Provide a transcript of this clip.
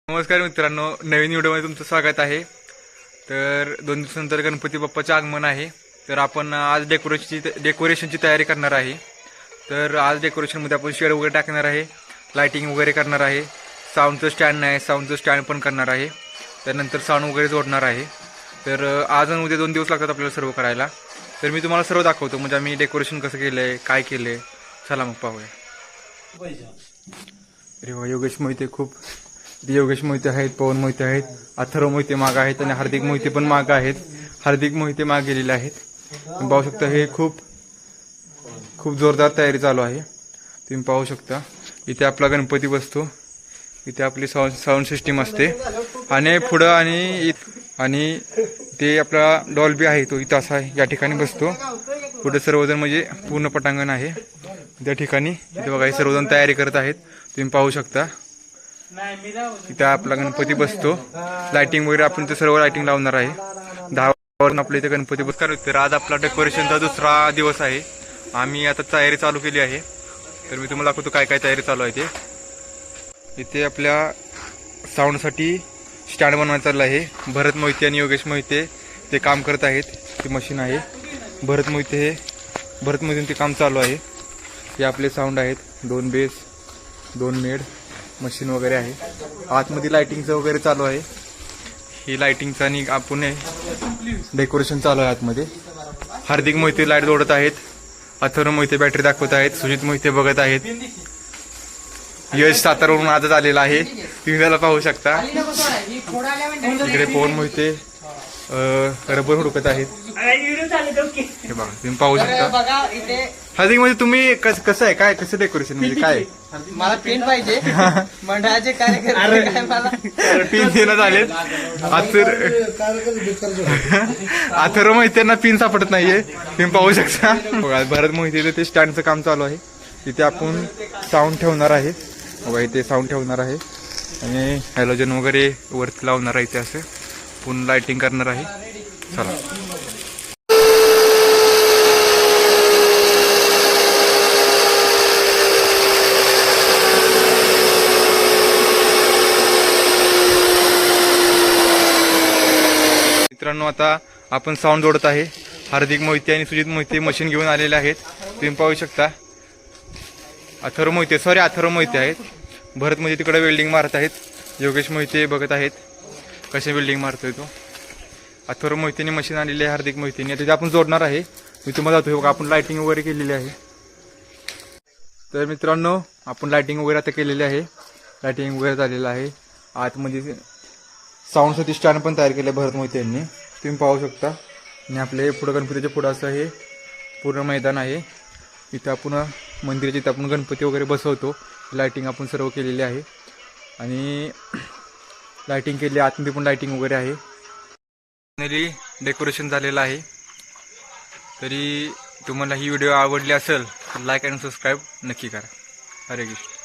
नमस्कार मित्रांनो, नवीन व्हिडिओमध्ये तुमचं स्वागत आहे। तर 2 दिवसानंतर गणपती बाप्पाचे आगमन आहे। तर आपण आज डेकोरेशनची तयारी करणार आहे। तर आज डेकोरेशनमध्ये आपण शेड वगैरे टाकणार आहे, लाइटिंग वगैरे करणार आहे, साऊंडचं स्टँड नाही, साऊंडचं स्टँड पण करणार आहे, त्यानंतर साऊंड वगैरे जोडणार आहे। तर आज आणि उद्या 2 दिवस लागतात आपल्याला सर्व करायला। तर मी तुम्हाला सर्व दाखवतो, म्हणजे आम्ही डेकोरेशन कसं केलं आहे, काय केलं आहे। चला मग पाहूया। अरे वा, योगेश मोहिते आहेत, पवन मोहिते आहेत, अथर्व मोहिते माग आहेत आणि हार्दिक मोहिते पण माग आहेत। हार्दिक मोहिते माग गेलेले आहेत। तुम्ही पाहू शकता, हे खूप जोरदार तयारी चालू आहे। तुम्ही पाहू शकता, इथे आपला गणपती बसतो, इथे आपली साऊंड सिस्टीम असते आणि पुढं आणि ते आपला डॉल्बी आहे तो इथं असा या ठिकाणी बसतो। पुढे सर्वजण म्हणजे पूर्ण पटांगण आहे त्या ठिकाणी। इथे बघा, हे सर्वजण तयारी करत आहेत, तुम्ही पाहू शकता। इथे आपला गणपती बसतो, लाइटिंग वगैरे आपण ते सर्व लाइटिंग लावणार आहे। 10 वाजता आपल्या इथे गणपती बसणार। तर आज आपला डेकोरेशनचा दुसरा दिवस आहे। आम्ही आता तयारी चालू केली आहे। तर मी तुम्हाला दाखवतो काय काय तयारी चालू आहे ते। इथे आपल्या साऊंडसाठी स्टँड बनवायचं चाललं आहे। भरत मोहिते आणि योगेश मोहिते ते काम करत आहेत। ते मशीन आहे भरत मोहिते ते काम चालू आहे। हे आपले साऊंड आहेत, 2 बेस, 2 मेड, मशीन वगैरे आहे। आतमध्ये लाइटिंगचं वगैरे चालू आहे। ही लाइटिंगचं आणि आपण डेकोरेशन चालू आहे आतमध्ये। हार्दिक मोहिते लाईट जोडत आहेत, अथर्व मोहिते बॅटरी दाखवत आहेत, सुजित मोहिते बघत आहेत, यश सातारवरून आजच आलेला आहे, तुम्ही त्याला पाहू शकता। इकडे पवन मोहिते रबर हुडकत आहेत, हे बघा तुम्ही पाहू शकता। हार्दिक म्हणजे तुम्ही कसं आहे, काय कसं डेकोरेशन म्हणजे काय? मला पेन पाहिजे, मंडळाचे कार्यकर्ते काय मला पिन देण्यात आले। अथर्व मोहित्यांना पिन सापडत नाहीये, तुम्ही पाहू शकता। बघा, भरत मोहिते ते स्टँडचं काम चालू आहे। तिथे आपण साऊंड ठेवणार आहे, बघा इथे साऊंड ठेवणार आहे आणि हॅलोजन वगैरे वरती लावणार आहे इथे, असं पूर्ण लाइटिंग करणार आहे। चला मित्रांनो, आता आपण साऊंड जोडत आहे। हार्दिक मोहिते आणि सुजित मोहिते मशीन घेऊन आलेले आहेत, तुम्ही पाहू शकता। अथर्व मोहिते आहेत। भरत मोहिते तिकडे वेल्डिंग मारत आहेत, योगेश मोहिते बघत आहेत कसे वेल्डिंग मारतोय तो। अथर्व मोहितेने मशीन आणलेली आहे, हार्दिक मोहितेने तिथे आपण जोडणार आहे। मी तुम्हाला जातो, बघा आपण लाइटिंग वगैरे केलेली आहे। तर मित्रांनो, आपण लाइटिंग वगैरे आता केलेली आहे, लाइटिंग वगैरे झालेलं आहे। आतमध्ये साऊंडसाठी स्टँड पण तयार केलं भरत मोहिते यांनी, तुम्ही पाहू शकता। आणि आपले पुढं गणपतीच्या पुढं असं हे पूर्ण मैदान आहे। इथं आपण मंदिराच्या इथं आपण गणपती वगैरे बसवतो। लाइटिंग आपण सर्व केलेली आहे आणि लाइटिंग केली, आतमध्ये पण लाइटिंग वगैरे आहे। फायनली डेकोरेशन झालेलं आहे। तरी तुम्हाला ही व्हिडिओ आवडली असेल तर लाईक आणि सबस्क्राईब नक्की करा। हरे कृष्ण।